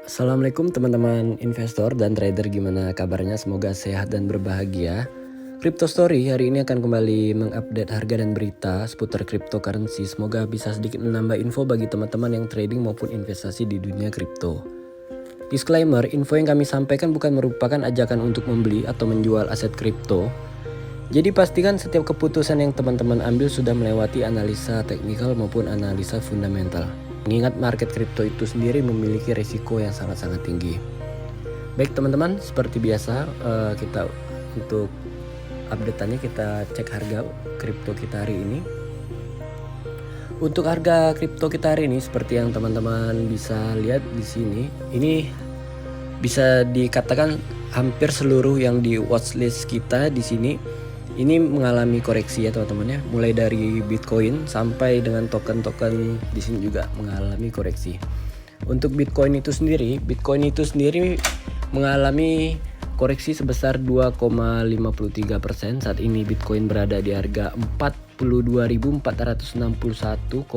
Assalamualaikum teman-teman investor dan trader, gimana kabarnya? Semoga sehat dan berbahagia. Crypto Story hari ini akan kembali mengupdate harga dan berita seputar cryptocurrency. Semoga bisa sedikit menambah info bagi teman-teman yang trading maupun investasi di dunia kripto. Disclaimer, info yang kami sampaikan bukan merupakan ajakan untuk membeli atau menjual aset kripto. Jadi pastikan setiap keputusan yang teman-teman ambil sudah melewati analisa teknikal maupun analisa fundamental. Mengingat market kripto itu sendiri memiliki risiko yang sangat-sangat tinggi. Baik teman-teman, seperti biasa kita untuk update-annya kita cek harga kripto kita hari ini. Untuk harga kripto kita hari ini seperti yang teman-teman bisa lihat di sini, ini bisa dikatakan hampir seluruh yang di watchlist kita di sini ini mengalami koreksi ya teman-teman ya. Mulai dari Bitcoin sampai dengan token-token di sini juga mengalami koreksi. Untuk Bitcoin itu sendiri mengalami koreksi sebesar 2,53%. Saat ini Bitcoin berada di harga 42.461,46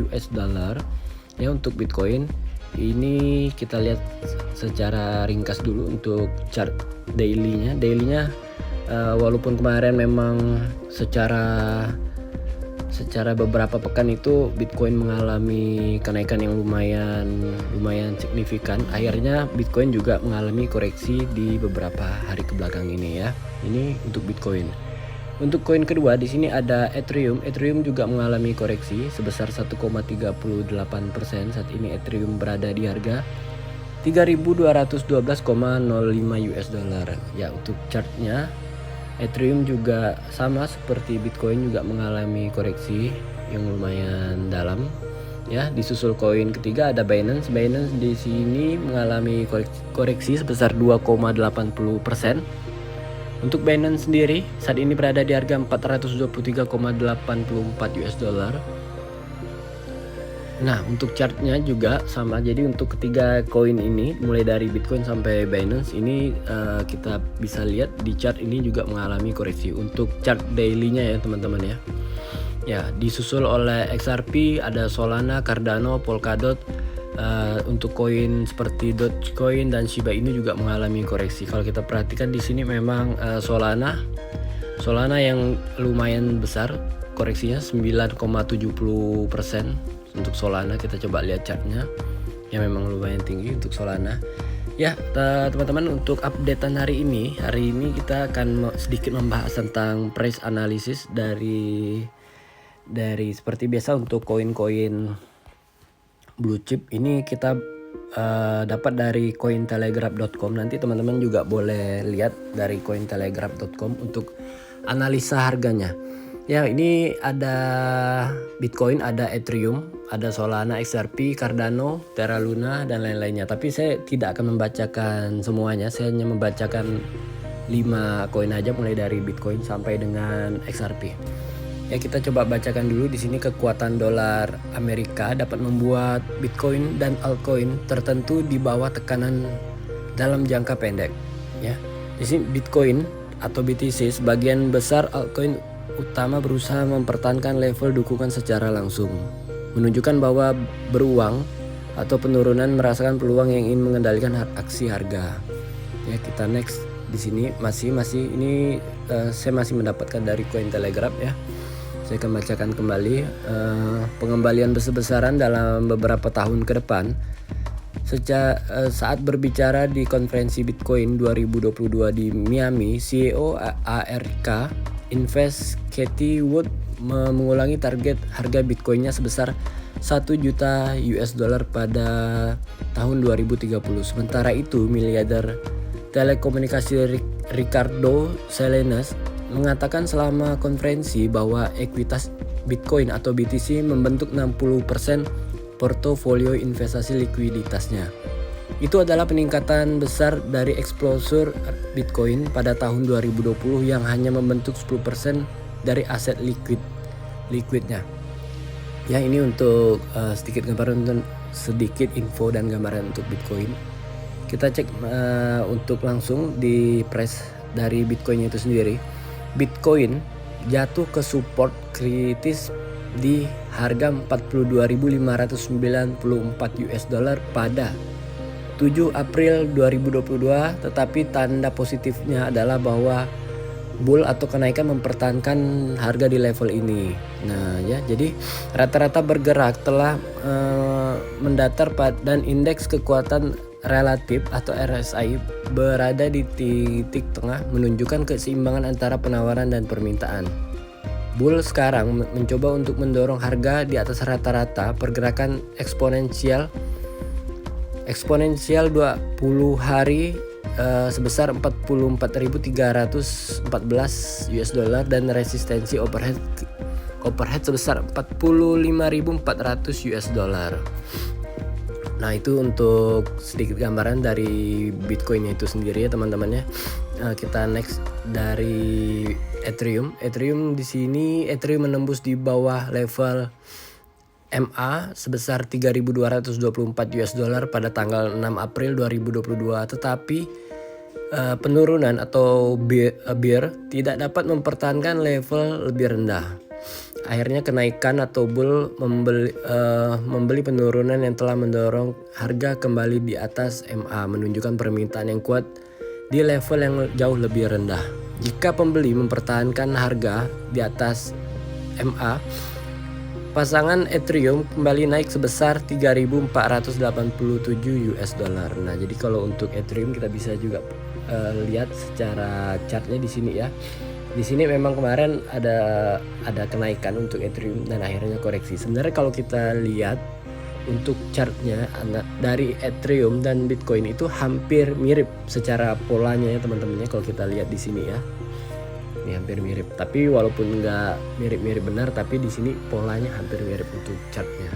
US dollar. Ya, untuk Bitcoin ini kita lihat secara ringkas dulu untuk chart daily-nya. Walaupun kemarin memang secara beberapa pekan itu Bitcoin mengalami kenaikan yang lumayan signifikan, akhirnya Bitcoin juga mengalami koreksi di beberapa hari kebelakang ini ya. Ini untuk Bitcoin. Untuk koin kedua di sini ada Ethereum. Ethereum juga mengalami koreksi sebesar 1,38%. Saat ini Ethereum berada di harga 3.212,05 US dollar. Ya, untuk chartnya Ethereum juga sama seperti Bitcoin juga mengalami koreksi yang lumayan dalam. Ya, disusul koin ketiga ada Binance. Binance di sini mengalami koreksi sebesar 2,80%. Untuk Binance sendiri saat ini berada di harga 423,84 US dollar. Nah, untuk chartnya juga sama. Jadi untuk ketiga koin ini mulai dari Bitcoin sampai Binance ini kita bisa lihat di chart ini juga mengalami koreksi. Untuk chart daily-nya ya teman-teman ya. Ya, disusul oleh XRP, ada Solana, Cardano, Polkadot. Untuk koin seperti Dogecoin dan Shiba Inu juga mengalami koreksi. Kalau kita perhatikan di sini memang Solana yang lumayan besar koreksinya 9,70%. Untuk Solana kita coba lihat chartnya, yang memang lumayan tinggi untuk Solana. Ya teman-teman, untuk updatean hari ini kita akan sedikit membahas tentang price analysis dari seperti biasa untuk koin-koin blue chip ini kita dapat dari cointelegraph.com. Nanti teman-teman juga boleh lihat dari cointelegraph.com untuk analisa harganya. Ya, ini ada Bitcoin, ada Ethereum, ada Solana, XRP, Cardano, Terra Luna dan lain-lainnya. Tapi saya tidak akan membacakan semuanya. Saya hanya membacakan 5 koin aja mulai dari Bitcoin sampai dengan XRP. Ya, kita coba bacakan dulu di sini. Kekuatan dolar Amerika dapat membuat Bitcoin dan altcoin tertentu di bawah tekanan dalam jangka pendek. Ya, di sini Bitcoin atau BTC sebagian besar altcoin utama berusaha mempertahankan level dukungan secara langsung, menunjukkan bahwa beruang atau penurunan merasakan peluang yang ingin mengendalikan aksi harga. Ya, kita next di sini masih ini saya masih mendapatkan dari Cointelegraph ya. Saya akan bacakan kembali pengembalian besar-besaran dalam beberapa tahun ke depan. Saat berbicara di konferensi Bitcoin 2022 di Miami, CEO ARK Invest Cathie Wood mengulangi target harga Bitcoinnya sebesar 1 juta US dollar pada tahun 2030. Sementara itu, miliarder telekomunikasi Ricardo Salinas mengatakan selama konferensi bahwa ekuitas Bitcoin atau BTC membentuk 60% portofolio investasi likuiditasnya. Itu adalah peningkatan besar dari exposure Bitcoin pada tahun 2020 yang hanya membentuk 10% dari aset liquidnya. Ya, ini untuk sedikit gambaran, sedikit info dan gambaran untuk Bitcoin. Kita cek untuk langsung di price dari Bitcoin itu sendiri. Bitcoin jatuh ke support kritis di harga 42.594 US dollar pada 7 April 2022, tetapi tanda positifnya adalah bahwa bull atau kenaikan mempertahankan harga di level ini. Nah ya, jadi rata-rata bergerak telah mendatar dan indeks kekuatan relatif atau RSI berada di titik tengah, menunjukkan keseimbangan antara penawaran dan permintaan. Bull sekarang mencoba untuk mendorong harga di atas rata-rata pergerakan eksponensial 20 hari sebesar 44.314 US dollar dan resistensi overhead sebesar 45.400 US dollar. Nah, itu untuk sedikit gambaran dari Bitcoin itu sendiri ya teman-teman ya. Kita next dari Ethereum. Ethereum di sini menembus di bawah level MA sebesar 3.224 US dollar pada tanggal 6 April 2022, tetapi penurunan atau bear tidak dapat mempertahankan level lebih rendah. Akhirnya kenaikan atau bull membeli penurunan yang telah mendorong harga kembali di atas MA, menunjukkan permintaan yang kuat di level yang jauh lebih rendah. Jika pembeli mempertahankan harga di atas MA, pasangan Ethereum kembali naik sebesar 3.487 US dollar. Nah, jadi kalau untuk Ethereum kita bisa juga lihat secara chartnya di sini ya. Di sini memang kemarin ada kenaikan untuk Ethereum dan akhirnya koreksi. Sebenarnya kalau kita lihat untuk chartnya dari Ethereum dan Bitcoin itu hampir mirip secara polanya ya teman-temannya, kalau kita lihat di sini ya. Ini hampir mirip, tapi walaupun nggak mirip-mirip benar, tapi di sini polanya hampir mirip untuk chartnya.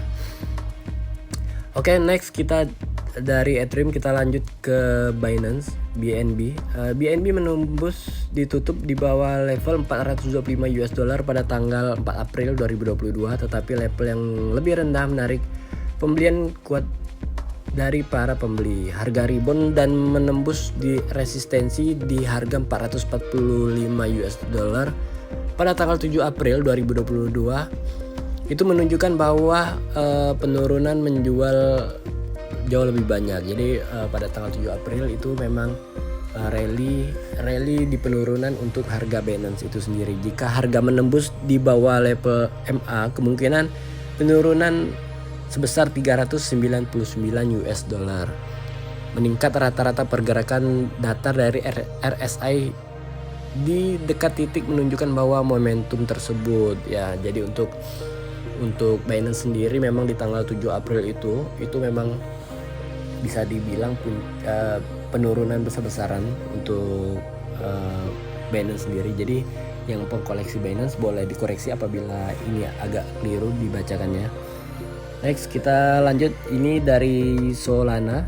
Oke, next kita dari Ethereum kita lanjut ke Binance BNB. BNB menembus ditutup di bawah level 425 US dollar pada tanggal 4 April 2022, tetapi level yang lebih rendah menarik pembelian kuat dari para pembeli. Harga rebound dan menembus di resistensi di harga 445 US dollar pada tanggal 7 April 2022. Itu menunjukkan bahwa penurunan menjual jauh lebih banyak. Jadi pada tanggal 7 April itu memang rally di penurunan untuk harga Binance itu sendiri. Jika harga menembus di bawah level MA, kemungkinan penurunan sebesar 399 US dollar. Meningkat rata-rata pergerakan datar dari RSI di dekat titik menunjukkan bahwa momentum tersebut ya. Jadi untuk Binance sendiri memang di tanggal 7 April itu memang bisa dibilang penurunan besar-besaran untuk Binance sendiri. Jadi yang pengkoleksi Binance boleh dikoreksi apabila ini agak keliru dibacakannya. Next kita lanjut, ini dari Solana.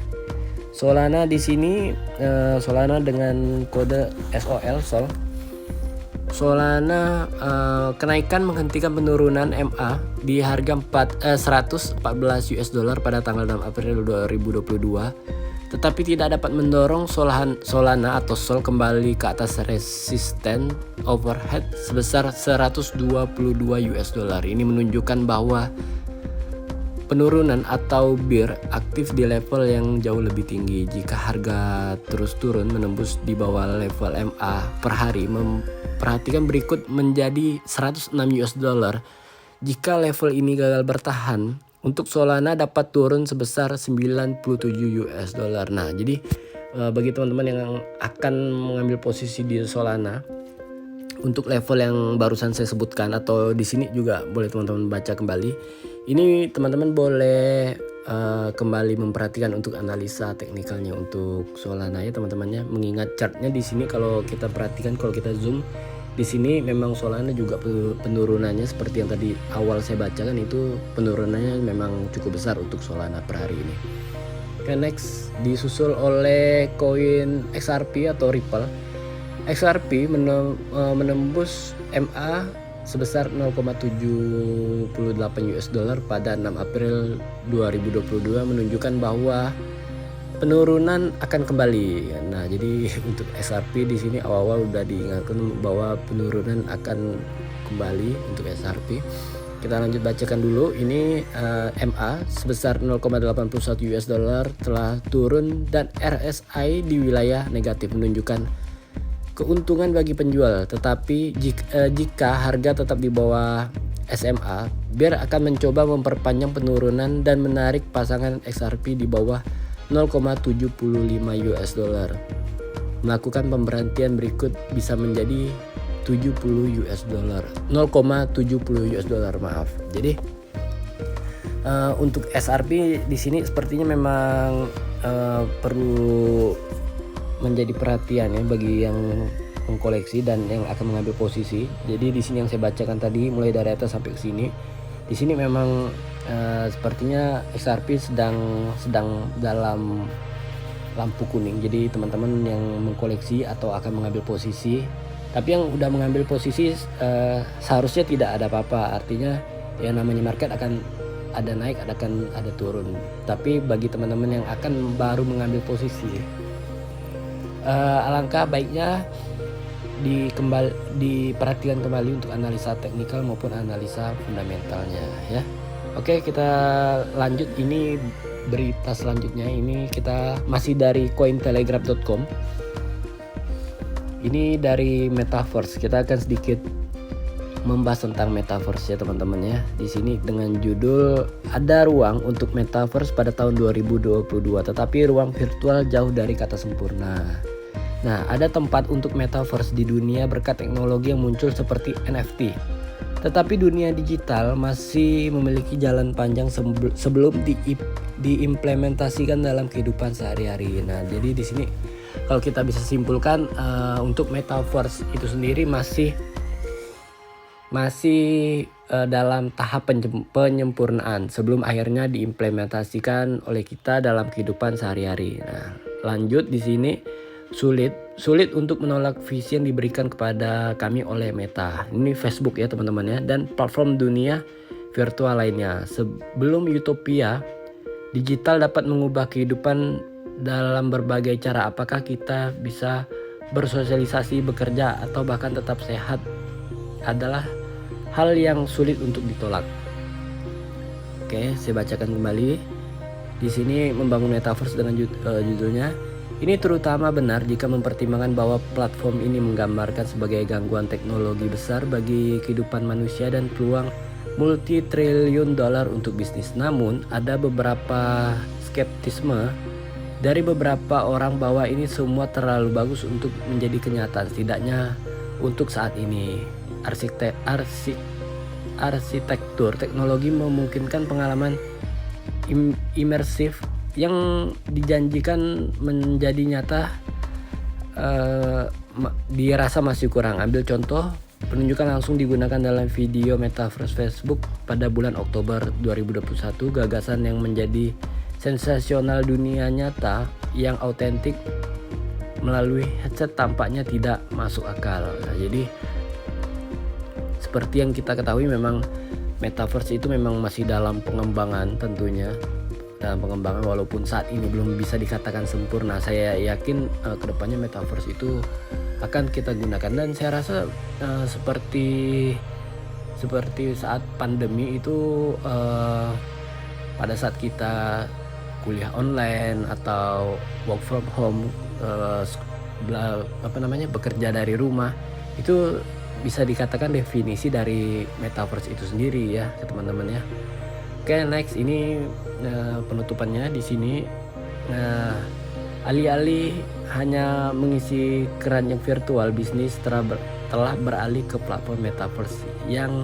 Solana di sini Solana dengan kode SOL. Solana kenaikan menghentikan penurunan MA di harga 114 US dollar pada tanggal 6 April 2022, tetapi tidak dapat mendorong Solana atau Sol kembali ke atas resisten overhead sebesar 122 US dollar. Ini menunjukkan bahwa penurunan atau bear aktif di level yang jauh lebih tinggi. Jika harga terus turun menembus di bawah level MA per hari, perhatikan berikut menjadi 106 US dollar. Jika level ini gagal bertahan, untuk Solana dapat turun sebesar 97 US dollar. Nah, jadi bagi teman-teman yang akan mengambil posisi di Solana untuk level yang barusan saya sebutkan, atau di sini juga boleh teman-teman baca kembali. Ini teman-teman boleh kembali memperhatikan untuk analisa teknikalnya untuk Solana ya teman-temannya. Mengingat chartnya di sini kalau kita perhatikan, kalau kita zoom di sini memang Solana juga penurunannya seperti yang tadi awal saya bacakan, itu penurunannya memang cukup besar untuk Solana per hari ini. Oke, next disusul oleh koin XRP atau Ripple. XRP menembus MA sebesar 0,78 US dollar pada 6 April 2022, menunjukkan bahwa penurunan akan kembali. Nah, jadi untuk XRP di sini awal-awal udah diingatkan bahwa penurunan akan kembali untuk XRP. kita lanjut bacakan dulu. Ini MA sebesar 0,81 US dollar telah turun dan RSI di wilayah negatif menunjukkan keuntungan bagi penjual. Tetapi jika harga tetap di bawah SMA, Bear akan mencoba memperpanjang penurunan dan menarik pasangan XRP di bawah 0,75 US dollar. Melakukan pemberhentian berikut bisa menjadi 70 US dollar, 0,70 US dollar, maaf. Jadi untuk SRP di sini sepertinya memang perlu menjadi perhatian ya bagi yang mengkoleksi dan yang akan mengambil posisi. Jadi di sini yang saya bacakan tadi mulai dari atas sampai ke sini. Di sini memang sepertinya XRP sedang dalam lampu kuning. Jadi teman-teman yang mengkoleksi atau akan mengambil posisi, tapi yang udah mengambil posisi seharusnya tidak ada apa-apa. Artinya ya namanya market akan ada naik, akan ada turun. Tapi bagi teman-teman yang akan baru mengambil posisi, alangkah baiknya diperhatikan kembali untuk analisa teknikal maupun analisa fundamentalnya ya. Oke, kita lanjut. Ini berita selanjutnya, ini kita masih dari cointelegraph.com. Ini dari Metaverse. Kita akan sedikit membahas tentang Metaverse ya teman-teman ya. Di sini dengan judul ada ruang untuk Metaverse pada tahun 2022, tetapi ruang virtual jauh dari kata sempurna. Nah, ada tempat untuk Metaverse di dunia berkat teknologi yang muncul seperti NFT. Tetapi dunia digital masih memiliki jalan panjang sebelum diimplementasikan dalam kehidupan sehari-hari. Nah, jadi di sini kalau kita bisa simpulkan untuk Metaverse itu sendiri masih dalam tahap penyempurnaan sebelum akhirnya diimplementasikan oleh kita dalam kehidupan sehari-hari. Nah, lanjut di sini sulit untuk menolak visi yang diberikan kepada kami oleh Meta. Ini Facebook ya teman-teman ya, dan platform dunia virtual lainnya. Sebelum utopia digital dapat mengubah kehidupan dalam berbagai cara, apakah kita bisa bersosialisasi, bekerja, atau bahkan tetap sehat adalah hal yang sulit untuk ditolak. Oke, saya bacakan kembali. Di sini membangun Metaverse dengan judulnya. Ini terutama benar jika mempertimbangkan bahwa platform ini menggambarkan sebagai gangguan teknologi besar bagi kehidupan manusia dan peluang multi-triliun dolar untuk bisnis. Namun, ada beberapa skeptisme dari beberapa orang bahwa ini semua terlalu bagus untuk menjadi kenyataan, setidaknya untuk saat ini. Arsitektur teknologi memungkinkan pengalaman imersif yang dijanjikan menjadi nyata dirasa masih kurang. Ambil contoh, penunjukan langsung digunakan dalam video Metaverse Facebook pada bulan Oktober 2021. Gagasan yang menjadi sensasional dunia nyata yang autentik melalui headset tampaknya tidak masuk akal. Nah, jadi seperti yang kita ketahui memang Metaverse itu memang masih dalam pengembangan tentunya. Dalam pengembangan walaupun saat ini belum bisa dikatakan sempurna. Saya yakin kedepannya Metaverse itu akan kita gunakan, dan saya rasa seperti saat pandemi itu pada saat kita kuliah online atau work from home, bekerja dari rumah, itu bisa dikatakan definisi dari Metaverse itu sendiri ya teman-teman ya. Oke, next ini penutupannya di sini. Alih-alih hanya mengisi keranjang virtual, bisnis telah beralih ke platform Metaverse yang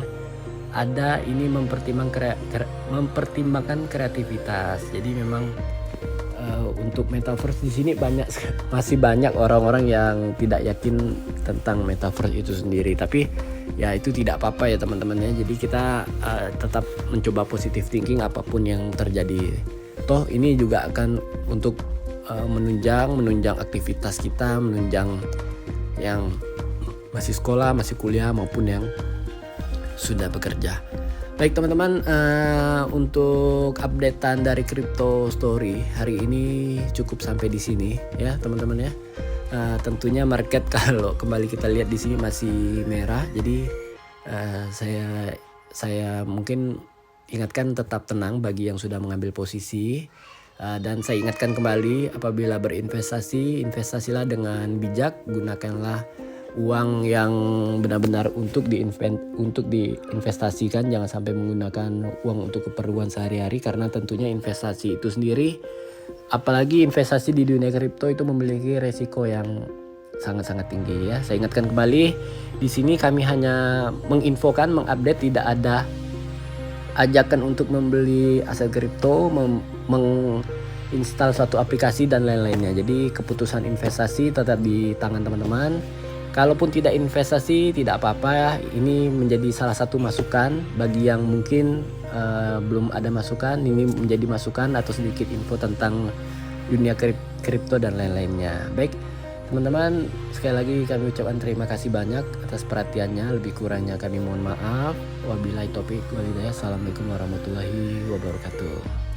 ada ini mempertimbangkan kreativitas. Jadi memang untuk Metaverse di sini masih banyak orang-orang yang tidak yakin tentang Metaverse itu sendiri. Tapi ya itu tidak apa-apa ya teman-teman ya. Jadi kita tetap mencoba positive thinking apapun yang terjadi. Toh ini juga akan untuk menunjang aktivitas kita, menunjang yang masih sekolah, masih kuliah maupun yang sudah bekerja. Baik teman-teman, untuk updatean dari Crypto Story hari ini cukup sampai di sini ya teman-teman ya. Tentunya market kalau kembali kita lihat di sini masih merah, jadi saya saya mungkin ingatkan tetap tenang bagi yang sudah mengambil posisi. Dan saya ingatkan kembali, apabila berinvestasi, investasilah dengan bijak, gunakanlah uang yang benar-benar untuk diinvestasikan, jangan sampai menggunakan uang untuk keperluan sehari-hari, karena tentunya investasi itu sendiri, apalagi investasi di dunia kripto, itu memiliki resiko yang sangat-sangat tinggi ya. Saya ingatkan kembali, di sini kami hanya menginfokan, mengupdate, tidak ada ajakan untuk membeli aset kripto, menginstal suatu aplikasi dan lain-lainnya. Jadi keputusan investasi tetap di tangan teman-teman. Kalaupun tidak investasi tidak apa-apa ya. Ini menjadi salah satu masukan bagi yang mungkin belum ada masukan. Ini menjadi masukan atau sedikit info tentang dunia kripto dan lain-lainnya. Baik teman-teman, sekali lagi kami ucapkan terima kasih banyak atas perhatiannya. Lebih kurangnya kami mohon maaf. Wabillahi taufiq wal hidayah. Assalamualaikum warahmatullahi wabarakatuh.